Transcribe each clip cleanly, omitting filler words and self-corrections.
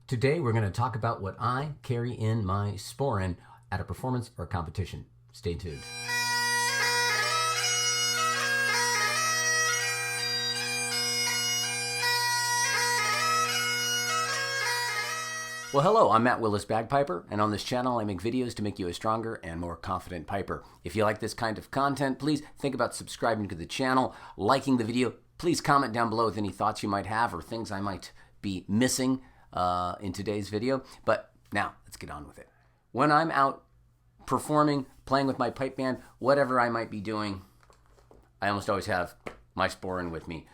Today we're going to talk about what I carry in my Sporran at a performance or competition. Stay tuned. Well, hello, I'm Matt Willis Bagpiper, and on this channel I make videos to make you a stronger and more confident piper. If you like this kind of content, please think about subscribing to the channel, liking the video. Please comment down below with any thoughts you might have or things I might be missing in today's video. But now, let's get on with it. When I'm out performing, playing with my pipe band, whatever I might be doing, I almost always have my Sporran with me.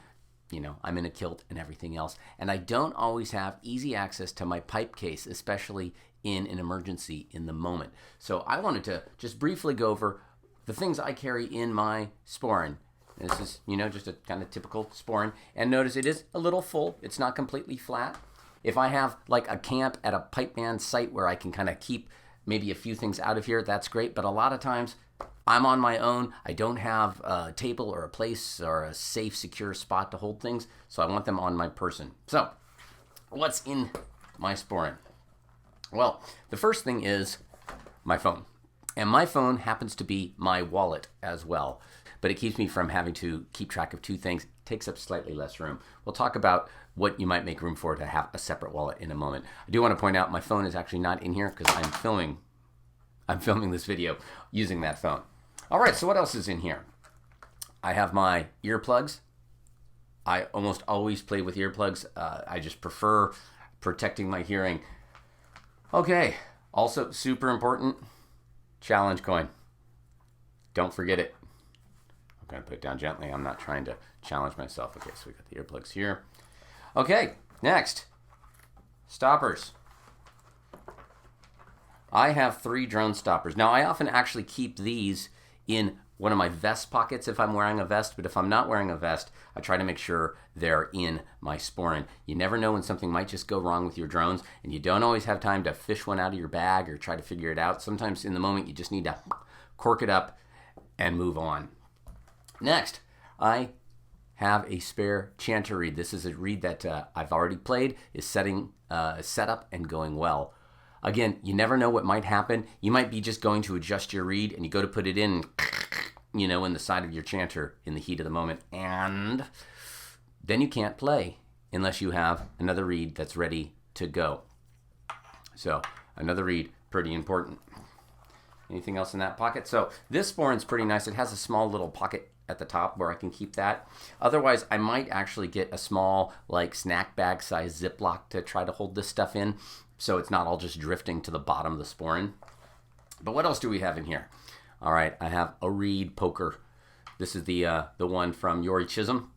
You know, I'm in a kilt and everything else. And I don't always have easy access to my pipe case, especially in an emergency in the moment. So I wanted to just briefly go over the things I carry in my Sporran. This is, you know, just a kind of typical Sporran. And notice it is a little full. It's not completely flat. If I have like a camp at a pipe band site where I can kind of keep maybe a few things out of here, that's great. But a lot of times I'm on my own. I don't have a table or a place or a safe, secure spot to hold things. So I want them on my person. So what's in my Sporran? Well, the first thing is my phone. And my phone happens to be my wallet as well. But it keeps me from having to keep track of two things. It takes up slightly less room. We'll talk about what you might make room for to have a separate wallet in a moment. I do want to point out my phone is actually not in here because I'm filming this video using that phone. All right, so what else is in here? I have my earplugs. I almost always play with earplugs. I just prefer protecting my hearing. Okay, also super important, challenge coin. Don't forget it. I'm going to put it down gently. I'm not trying to challenge myself. Okay, so we got the earplugs here. Okay, next, stoppers. I have 3 drone stoppers. Now, I often actually keep these in one of my vest pockets if I'm wearing a vest, but if I'm not wearing a vest, I try to make sure they're in my Sporran. You never know when something might just go wrong with your drones, and you don't always have time to fish one out of your bag or try to figure it out. Sometimes in the moment, you just need to cork it up and move on. Next, I have a spare chanter reed. This is a reed that I've already played, is set up and going well. Again, you never know what might happen. You might be just going to adjust your reed and you go to put it in, you know, in the side of your chanter in the heat of the moment. And then you can't play unless you have another reed that's ready to go. So another reed, pretty important. Anything else in that pocket? So this Sporran's pretty nice. It has a small little pocket at the top where I can keep that. Otherwise, I might actually get a small like snack bag size Ziploc to try to hold this stuff in so it's not all just drifting to the bottom of the Sporran. But what else do we have in here? All right, I have a reed poker. This is the one from Your Chisholm.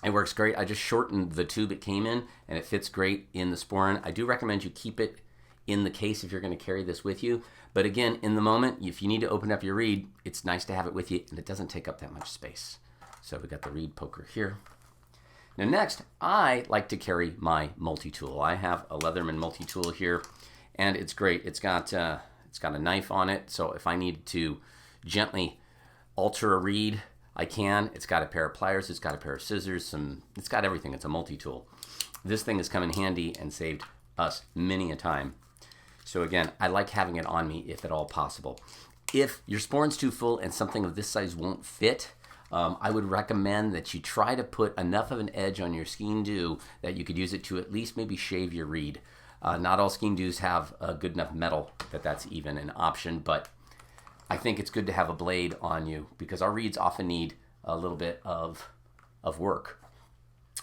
It works great. I just shortened the tube it came in and it fits great in the Sporran. I do recommend you keep it in the case if you're going to carry this with you. But again, in the moment, if you need to open up your reed, it's nice to have it with you and it doesn't take up that much space. So we got the reed poker here. Now next, I like to carry my multi-tool. I have a Leatherman multi-tool here and it's great. It's got a knife on it, so if I need to gently alter a reed, I can. It's got a pair of pliers, it's got a pair of scissors, it's got everything. It's a multi-tool. This thing has come in handy and saved us many a time. So again, I like having it on me if at all possible. If your Sporran's too full and something of this size won't fit, I would recommend that you try to put enough of an edge on your Skeen-Doo that you could use it to at least maybe shave your reed. Not all Skeen-Doos have a good enough metal that's even an option, but I think it's good to have a blade on you because our reeds often need a little bit of work.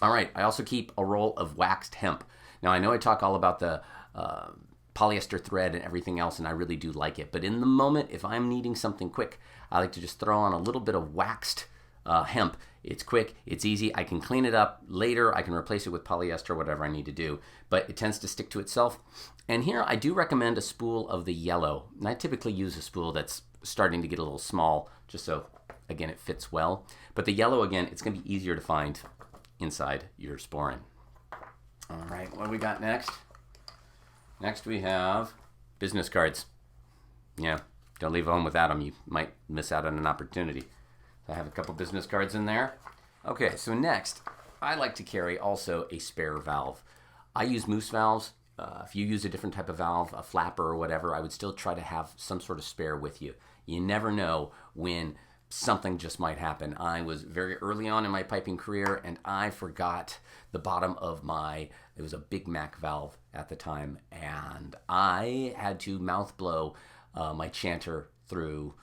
All right, I also keep a roll of waxed hemp. Now, I know I talk all about the polyester thread and everything else, and I really do like it. But in the moment, if I'm needing something quick, I like to just throw on a little bit of waxed hemp. It's quick, it's easy. I can clean it up later. I can replace it with polyester, whatever I need to do. But it tends to stick to itself. And here I do recommend a spool of the yellow. And I typically use a spool that's starting to get a little small, just so, again, it fits well. But the yellow, again, it's going to be easier to find inside your Sporran. All right, what do we got next? Next we have business cards. Yeah, don't leave home without them. You might miss out on an opportunity. I have a couple business cards in there. Okay, so next, I like to carry also a spare valve. I use moose valves if you use a different type of valve, a flapper or whatever, I would still try to have some sort of spare with you. You never know when something just might happen. I was very early on in my piping career, and I forgot the bottom of it was a Big Mac valve at the time, and I had to mouth blow my chanter through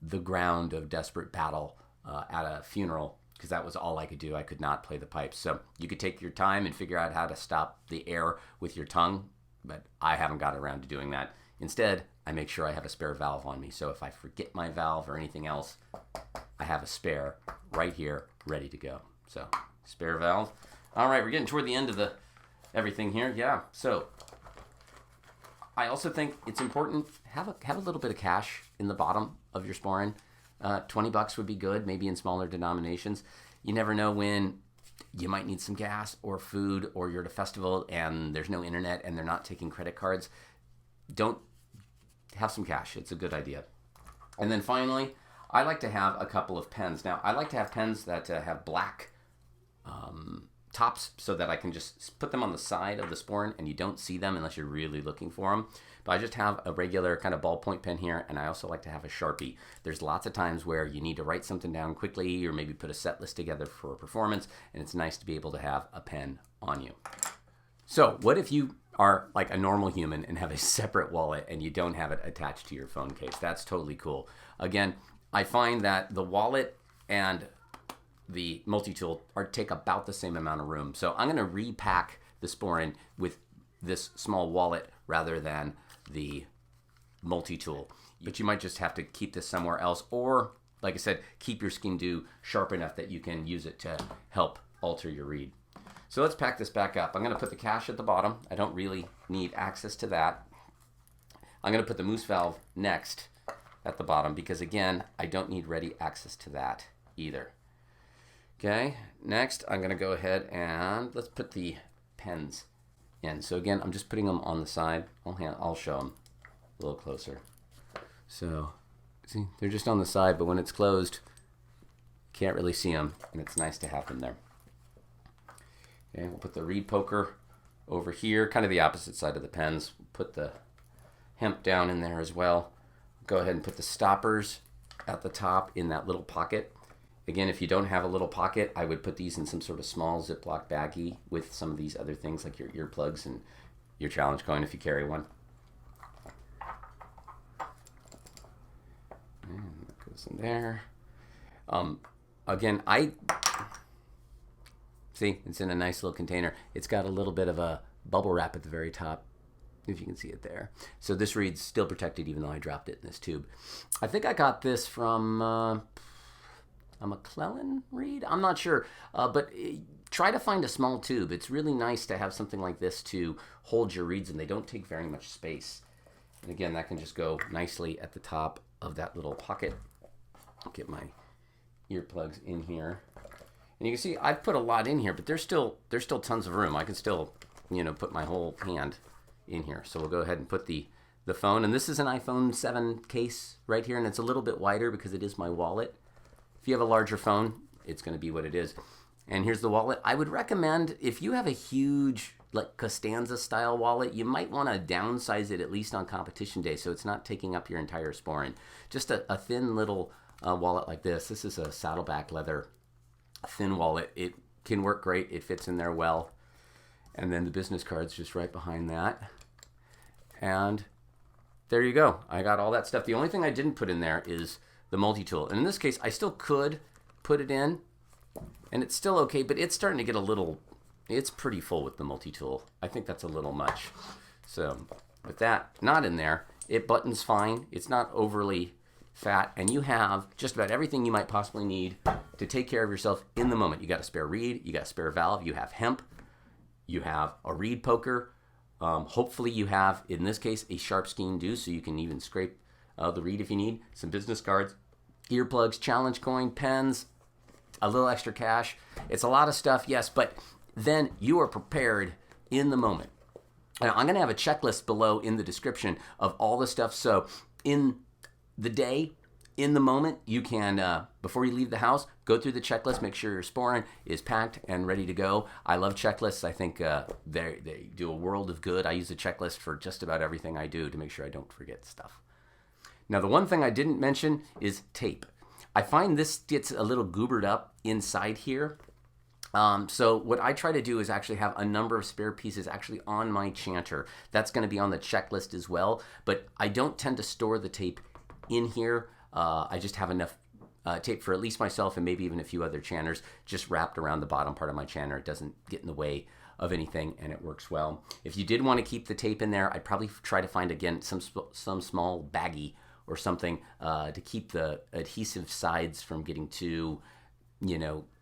the ground of desperate battle at a funeral, because that was all I could do. I could not play the pipes. So you could take your time and figure out how to stop the air with your tongue, but I haven't got around to doing that. Instead, I make sure I have a spare valve on me. So if I forget my valve or anything else, I have a spare right here, ready to go. So spare valve. All right, we're getting toward the end of everything here. Yeah, so I also think it's important, have a little bit of cash in the bottom of your Sporran. $20 would be good, maybe in smaller denominations. You never know when you might need some gas or food, or you're at a festival and there's no internet and they're not taking credit cards. Don't have some cash. It's a good idea. And then finally, I like to have a couple of pens. Now, I like to have pens that have black tops, so that I can just put them on the side of the Sporran and you don't see them unless you're really looking for them. But I just have a regular kind of ballpoint pen here, and I also like to have a Sharpie. There's lots of times where you need to write something down quickly, or maybe put a set list together for a performance, and it's nice to be able to have a pen on you. So what if you are like a normal human and have a separate wallet and you don't have it attached to your phone case? That's totally cool. Again, I find that the wallet and the multi-tool take about the same amount of room. So I'm going to repack the Sporran with this small wallet rather than the multi-tool. But you might just have to keep this somewhere else, or like I said, keep your Skindoo sharp enough that you can use it to help alter your reed. So let's pack this back up. I'm going to put the cache at the bottom. I don't really need access to that. I'm going to put the moose valve next at the bottom, because again, I don't need ready access to that either. Okay, next I'm going to go ahead and let's put the pens in. So again, I'm just putting them on the side. I'll show them a little closer. So see, they're just on the side, but when it's closed, you can't really see them, and it's nice to have them there. Okay, we'll put the reed poker over here, kind of the opposite side of the pens. Put the hemp down in there as well. Go ahead and put the stoppers at the top in that little pocket. Again, if you don't have a little pocket, I would put these in some sort of small Ziploc baggie with some of these other things like your earplugs and your challenge coin if you carry one. And that goes in there. Again, see, it's in a nice little container. It's got a little bit of a bubble wrap at the very top, if you can see it there. So this reed's still protected even though I dropped it in this tube. I think I got this from a McClellan reed? I'm not sure, but try to find a small tube. It's really nice to have something like this to hold your reeds, and they don't take very much space. And again, that can just go nicely at the top of that little pocket. Get my earplugs in here. And you can see I've put a lot in here, but there's still tons of room. I can still, put my whole hand in here. So we'll go ahead and put the phone, and this is an iPhone 7 case right here, and it's a little bit wider because it is my wallet. If you have a larger phone, it's going to be what it is. And here's the wallet. I would recommend, if you have a huge, like Costanza style wallet, you might want to downsize it at least on competition day so it's not taking up your entire Sporran. Just a thin little wallet like this. This is a saddleback leather thin wallet. It can work great. It fits in there well. And then the business card's just right behind that. And there you go. I got all that stuff. The only thing I didn't put in there is the multi-tool. And in this case, I still could put it in, and it's still okay, but it's starting to get it's pretty full with the multi-tool. I think that's a little much. So with that not in there, it buttons fine. It's not overly fat, and you have just about everything you might possibly need to take care of yourself in the moment. You got a spare reed, you got a spare valve, you have hemp, you have a reed poker. Hopefully you have, in this case, a sharp Skindoo, so you can even scrape the reed if you need, some business cards, earplugs, challenge coin, pens, a little extra cash. It's a lot of stuff, yes, but then you are prepared in the moment. Now, I'm going to have a checklist below in the description of all the stuff. So in the day, in the moment, you can, before you leave the house, go through the checklist, make sure your Sporran is packed and ready to go. I love checklists. I think they do a world of good. I use a checklist for just about everything I do to make sure I don't forget stuff. Now, the one thing I didn't mention is tape. I find this gets a little goobered up inside here. So what I try to do is actually have a number of spare pieces actually on my chanter. That's going to be on the checklist as well, but I don't tend to store the tape in here. I just have enough tape for at least myself and maybe even a few other chanters just wrapped around the bottom part of my chanter. It doesn't get in the way of anything, and it works well. If you did want to keep the tape in there, I'd probably try to find, again, some small baggie or something to keep the adhesive sides from getting too,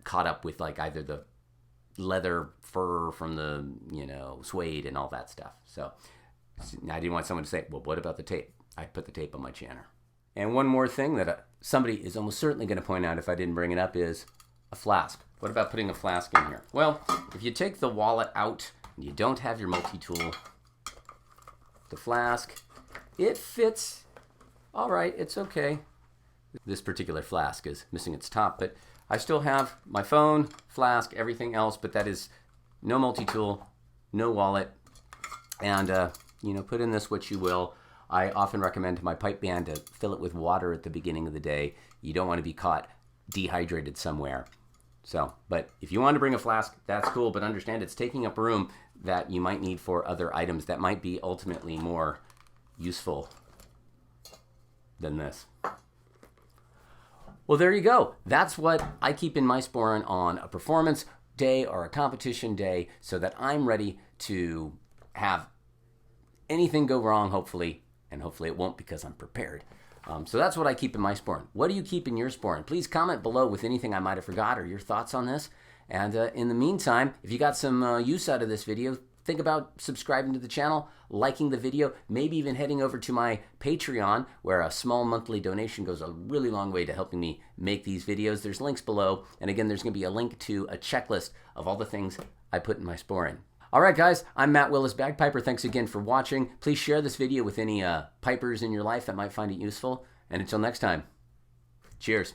caught up with like either the leather fur from the, suede and all that stuff. So I didn't want someone to say, well, what about the tape? I put the tape on my chanter. And one more thing that somebody is almost certainly going to point out if I didn't bring it up is a flask. What about putting a flask in here? Well, if you take the wallet out and you don't have your multi-tool, the flask, it fits all right. It's okay. This particular flask is missing its top, but I still have my phone, flask, everything else, but that is no multi-tool, no wallet, and, put in this what you will. I often recommend to my pipe band to fill it with water at the beginning of the day. You don't want to be caught dehydrated somewhere. So, but if you want to bring a flask, that's cool, but understand it's taking up room that you might need for other items that might be ultimately more useful than this. Well, there you go. That's what I keep in my Sporran on a performance day or a competition day so that I'm ready to have anything go wrong, hopefully, and hopefully it won't because I'm prepared. So that's what I keep in my Sporran. What do you keep in your Sporran? Please comment below with anything I might have forgot or your thoughts on this. And in the meantime, if you got some use out of this video, think about subscribing to the channel, liking the video, maybe even heading over to my Patreon, where a small monthly donation goes a really long way to helping me make these videos. There's links below. And again, there's going to be a link to a checklist of all the things I put in my Sporran. All right, guys, I'm Matt Willis Bagpiper. Thanks again for watching. Please share this video with any pipers in your life that might find it useful. And until next time, cheers.